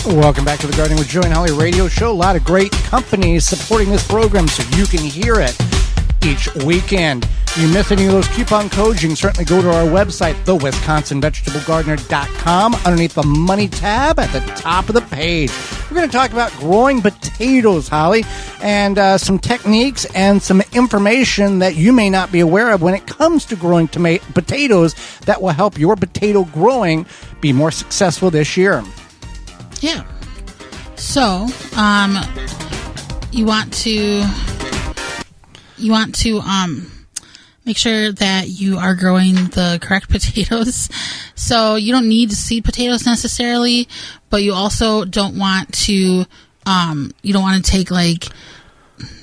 Welcome back to the Gardening with Joe and Holly radio show. A lot of great companies supporting this program so you can hear it each weekend. You miss any of those coupon codes, you can certainly go to our website, thewisconsinvegetablegardener.com, underneath the Money tab at the top of the page. We're going to talk about growing potatoes, Holly, and some techniques and some information that you may not be aware of when it comes to growing potatoes that will help your potato growing be more successful this year. Yeah. So, you want to make sure that you are growing the correct potatoes. So you don't need seed potatoes necessarily, but you also don't want to, you don't want to take like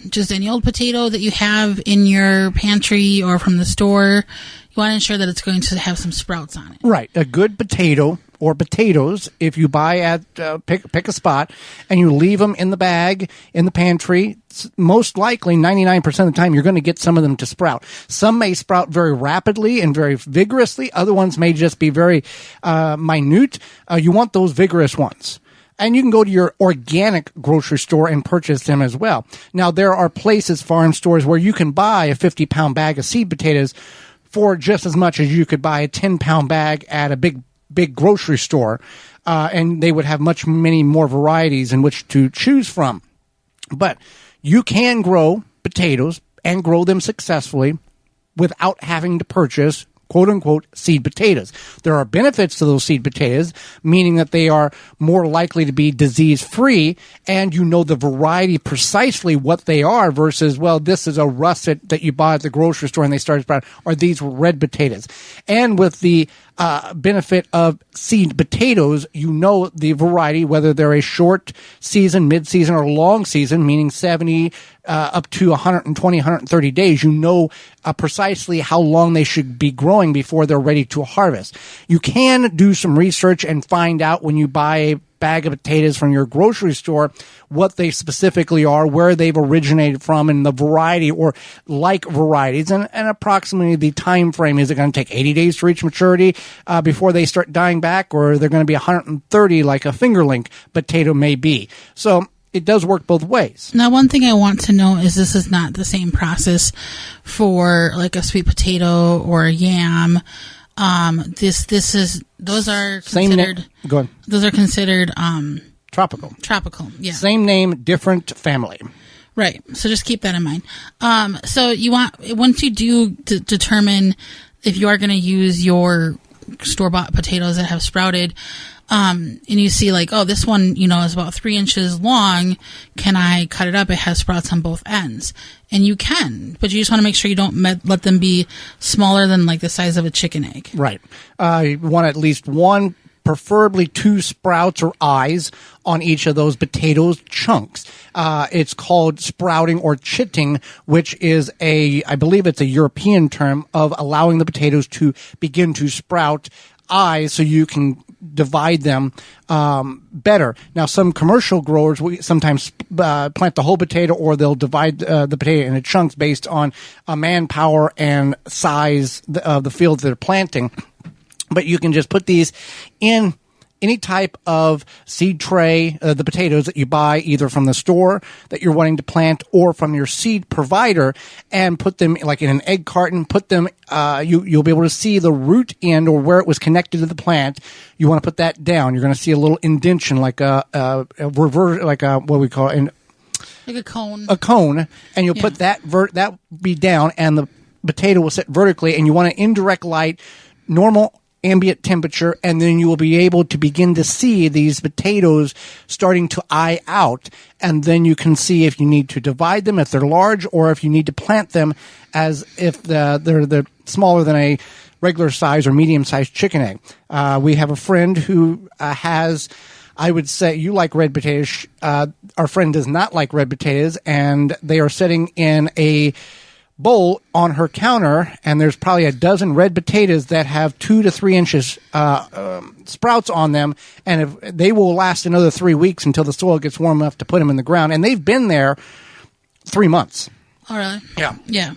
just any old potato that you have in your pantry or from the store. You want to ensure that it's going to have some sprouts on it. Right. A good potato or potatoes, if you buy at pick a spot and you leave them in the bag in the pantry, most likely 99% of the time you're going to get some of them to sprout. Some may sprout very rapidly and very vigorously. Other ones may just be very minute. You want those vigorous ones. And you can go to your organic grocery store and purchase them as well. Now, there are places, farm stores, where you can buy a 50-pound bag of seed potatoes for just as much as you could buy a 10-pound bag at a big grocery store, and they would have many more varieties in which to choose from. But you can grow potatoes and grow them successfully without having to purchase quote-unquote seed potatoes. There are benefits to those seed potatoes, meaning that they are more likely to be disease-free, and you know the variety precisely what they are versus, well, this is a russet that you buy at the grocery store and they started sprouting, or these were red potatoes. And with the benefit of seed potatoes, you know the variety, whether they're a short season, mid-season, or long season, meaning 70 up to 120, 130 days. You know precisely how long they should be growing before they're ready to harvest. You can do some research and find out when you buy a bag of potatoes from your grocery store what they specifically are, where they've originated from, and the variety or like varieties, and approximately the time frame. Is it going to take 80 days to reach maturity before they start dying back, or they're going to be 130 like a fingerling potato may be? So it does work both ways. Now, one thing I want to know is this is not the same process for like a sweet potato or a yam. Those are considered. Go ahead. Those are considered tropical. Tropical, yeah. Same name, different family. Right. So just keep that in mind. So you want, once you do determine if you are going to use your store-bought potatoes that have sprouted, and you see like, oh, this one, is about 3 inches long. Can I cut it up? It has sprouts on both ends. And you can, but you just want to make sure you don't let them be smaller than like the size of a chicken egg. Right. You want at least one, preferably 2 sprouts or eyes on each of those potatoes chunks. It's called sprouting or chitting, which is I believe it's a European term of allowing the potatoes to begin to sprout eyes so you can divide them better. Now, some commercial growers will sometimes plant the whole potato, or they'll divide the potato into chunks based on manpower and size of the field they're planting. But you can just put these in any type of seed tray, the potatoes that you buy either from the store that you're wanting to plant or from your seed provider, and put them like in an egg carton. Put them, you'll be able to see the root end or where it was connected to the plant. You want to put that down. You're going to see a little indentation, like a reverse, like a, what we call it, like a cone. A cone, and you'll put that be down, and the potato will sit vertically. And you want an indirect light, normal ambient temperature, and then you will be able to begin to see these potatoes starting to eye out, and then you can see if you need to divide them if they're large, or if you need to plant them as if they're smaller than a regular size or medium sized chicken egg. We have a friend who has, I would say, you like red potatoes. Our friend does not like red potatoes, and they are sitting in a bowl on her counter, and there's probably a dozen red potatoes that have 2 to 3 inches sprouts on them, and if they will last another 3 weeks until the soil gets warm enough to put them in the ground, and they've been there 3 months. Oh, really? Yeah.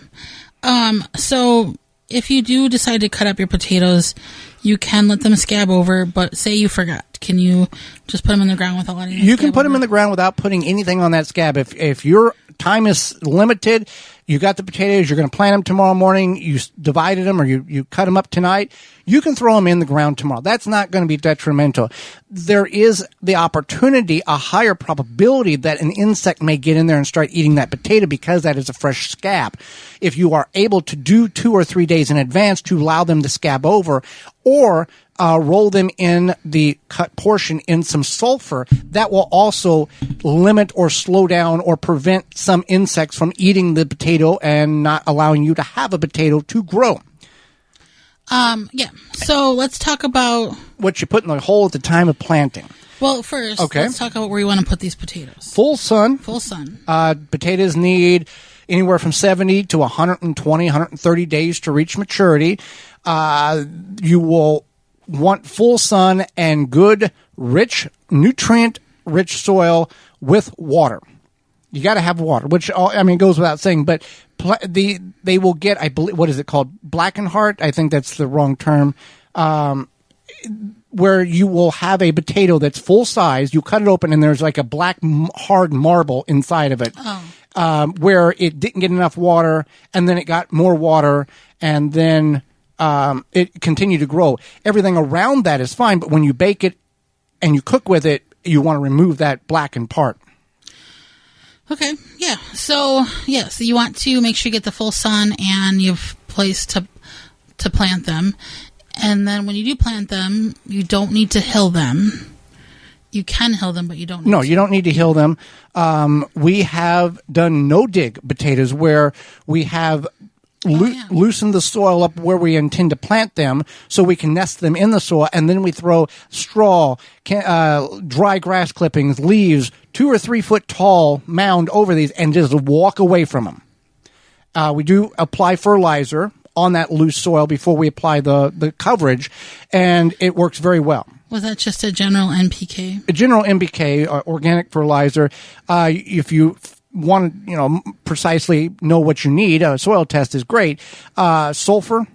So if you do decide to cut up your potatoes, you can let them scab over, but say you forgot. can you just put them in the ground without letting You can put them in the ground without putting anything on that scab. If your time is limited, you got the potatoes, you're going to plant them tomorrow morning, you divided them or you cut them up tonight, you can throw them in the ground tomorrow. That's not going to be detrimental. There is the opportunity, a higher probability that an insect may get in there and start eating that potato because that is a fresh scab. If you are able to do 2 or 3 days in advance to allow them to scab over, or roll them in the cut portion in some sulfur, that will also limit or slow down or prevent some insects from eating the potato and not allowing you to have a potato to grow. Yeah. So let's talk about what you put in the hole at the time of planting. Well, first, let's talk about where you want to put these potatoes. Full sun. Full sun. Potatoes need anywhere from 70 to 120, 130 days to reach maturity. You will want full sun and good, rich, nutrient-rich soil with water. You got to have water, which goes without saying. But they will get, I believe, what is it called? Black and heart. I think that's the wrong term. Where you will have a potato that's full size. You cut it open, and there's like a black hard marble inside of it. Where it didn't get enough water, and then it got more water, and then it continued to grow. Everything around that is fine, but when you bake it and you cook with it, you want to remove that blackened part. Okay, yeah. So you want to make sure you get the full sun and you have a place to plant them. And then when you do plant them, you don't need to hill them. You can hill them, but you don't need to. You don't need to hill them. We have done no-dig potatoes where we have loosened the soil up where we intend to plant them so we can nest them in the soil, and then we throw straw, dry grass clippings, leaves, 2 or 3 foot tall mound over these and just walk away from them. We do apply fertilizer on that loose soil before we apply the coverage, and it works very well. Was that just a general NPK? A general NPK, organic fertilizer. If you want to, precisely know what you need, a soil test is great. Sulfur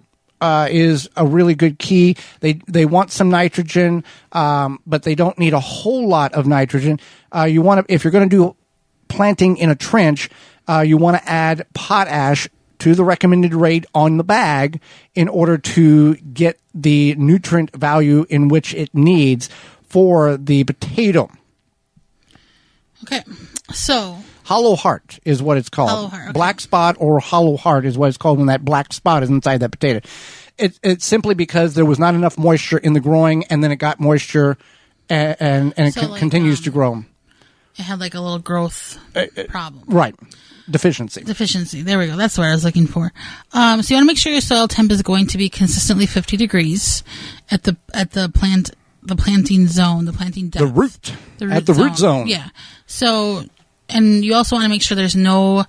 is a really good key. They want some nitrogen, but they don't need a whole lot of nitrogen. You want to, if you're going to do planting in a trench, you want to add potash to the recommended rate on the bag in order to get the nutrient value in which it needs for the potato. Okay, so hollow heart is what it's called. Hollow heart, okay. Black spot or hollow heart is what it's called when that black spot is inside that potato. It's simply because there was not enough moisture in the growing, and then it got moisture and it continues to grow. It had like a little growth problem. Right. Deficiency. There we go. That's what I was looking for. So you want to make sure your soil temp is going to be consistently 50 degrees at the planting zone, the planting depth. The root zone. Yeah. So, and you also want to make sure there's no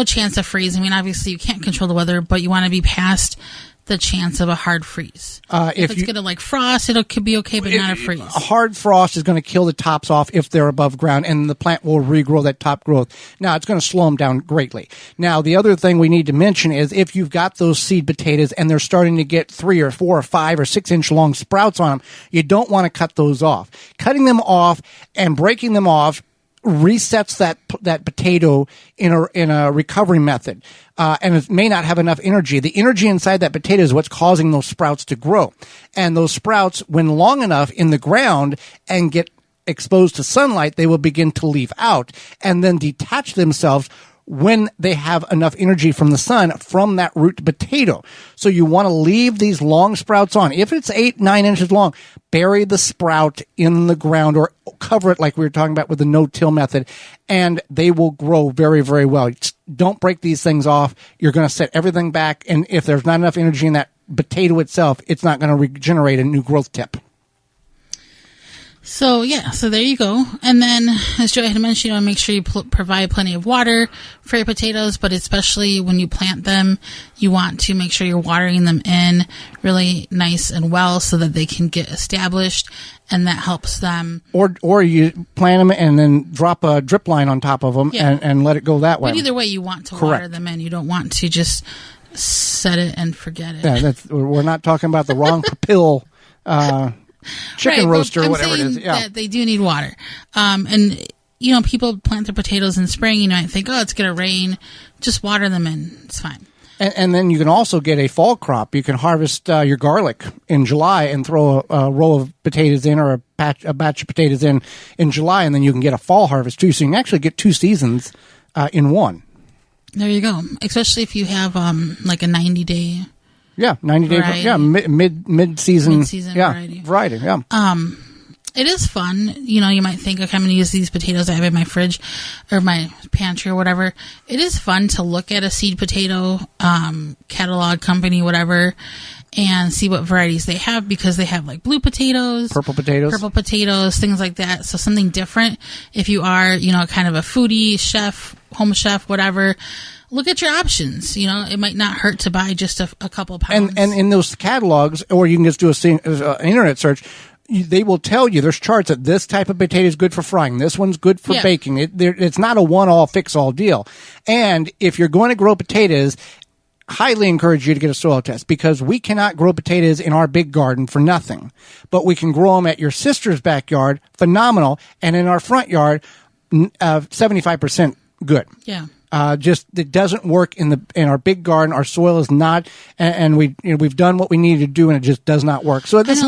chance of freeze. I mean, obviously you can't control the weather, but you want to be past the chance of a hard freeze. If it's going to frost, it could be okay, but not a freeze. A hard frost is going to kill the tops off if they're above ground, and the plant will regrow that top growth. Now, it's going to slow them down greatly. Now, the other thing we need to mention is if you've got those seed potatoes and they're starting to get 3 or 4 or 5 or 6 inch long sprouts on them, you don't want to cut those off. Cutting them off and breaking them off resets that potato in a recovery method, and it may not have enough energy. The energy inside that potato is what's causing those sprouts to grow, and those sprouts, when long enough in the ground and get exposed to sunlight, they will begin to leaf out and then detach themselves when they have enough energy from the sun from that root potato. So you want to leave these long sprouts on. If it's 8-9 inches long, bury the sprout in the ground or cover it like we were talking about with the no-till method, and they will grow very, very well. Don't break these things off. You're going to set everything back, and if there's not enough energy in that potato itself, it's not going to regenerate a new growth tip. So there you go. And then, as Joey had mentioned, you want to make sure you provide plenty of water for your potatoes, but especially when you plant them, you want to make sure you're watering them in really nice and well so that they can get established, and that helps them. Or you plant them and then drop a drip line on top of them and let it go that way. But either way, you want to water them in. You don't want to just set it and forget it. Yeah, we're not talking about the wrong pill chicken Right, roaster, I'm whatever it is. saying Yeah. that they do need water. And, you know, people plant their potatoes in spring, you know, and think, oh, it's going to rain. Just water them in. It's fine. And then you can also get a fall crop. You can harvest your garlic in July and throw a row of potatoes in, or a batch of potatoes in July, and then you can get a fall harvest too. So you can actually get 2 seasons in one. There you go. Especially if you have like a 90-day. Yeah, 90-day. Variety. Yeah, mid-season. Mid-season variety. Yeah. It is fun. You know, you might think, okay, I'm going to use these potatoes I have in my fridge or my pantry or whatever. It is fun to look at a seed potato catalog company, whatever, and see what varieties they have, because they have like blue potatoes, purple potatoes, things like that. So something different. If you are, you know, kind of a foodie, chef, home chef, whatever, look at your options. You know, it might not hurt to buy just a couple pounds. And in those catalogs, or you can just do an internet search, they will tell you, there's charts that this type of potato is good for frying. This one's good for baking. It's not a one-all, fix-all deal. And if you're going to grow potatoes, highly encourage you to get a soil test, because we cannot grow potatoes in our big garden for nothing. But we can grow them at your sister's backyard, phenomenal, and in our front yard, 75% good. Yeah. Just it doesn't work in our big garden. Our soil is not, and we've done what we need to do, and it just does not work. So this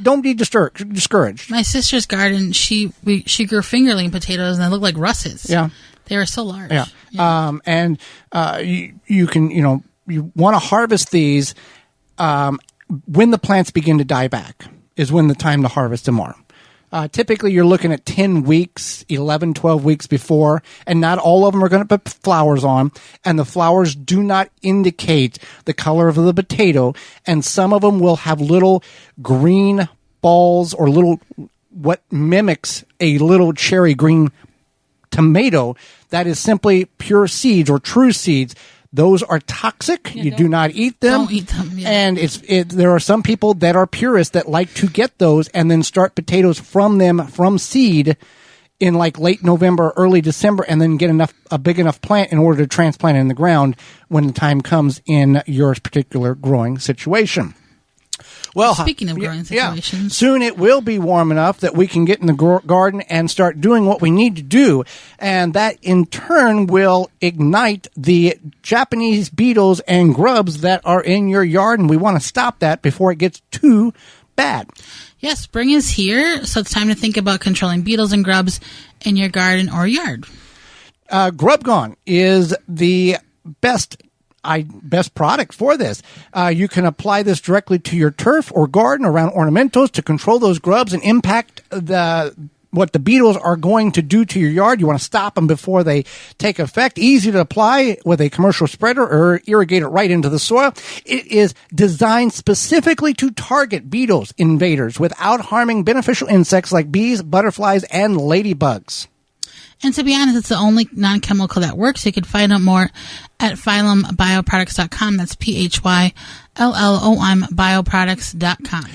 don't be discouraged. My sister's garden, she grew fingerling potatoes, and they look like Russ's. Yeah, they were so large. Yeah. And you can, you want to harvest these when the plants begin to die back is when the time to harvest them are. Typically, you're looking at 10 weeks, 11, 12 weeks before, and not all of them are going to put flowers on, and the flowers do not indicate the color of the potato, and some of them will have little green balls or little, what mimics a little cherry green tomato that is simply pure seeds or true seeds. Those are toxic. You do not eat them. Don't eat them. Yeah. And there are some people that are purists that like to get those and then start potatoes from them from seed in like late November, early December, and then get a big enough plant in order to transplant it in the ground when the time comes in your particular growing situation. Well, speaking of growing situations, soon it will be warm enough that we can get in the garden and start doing what we need to do. And that in turn will ignite the Japanese beetles and grubs that are in your yard. And we want to stop that before it gets too bad. Yes, spring is here. So it's time to think about controlling beetles and grubs in your garden or yard. Grub Gone is the best product for this. You can apply this directly to your turf or garden around ornamentals to control those grubs and impact what the beetles are going to do to your yard. You want to stop them before they take effect. Easy to apply with a commercial spreader or irrigate it right into the soil. It is designed specifically to target beetles, invaders, without harming beneficial insects like bees, butterflies, and ladybugs. And to be honest, it's the only non-chemical that works. You can find out more at phyllumbioproducts.com. That's PHYLLOM bioproducts.com.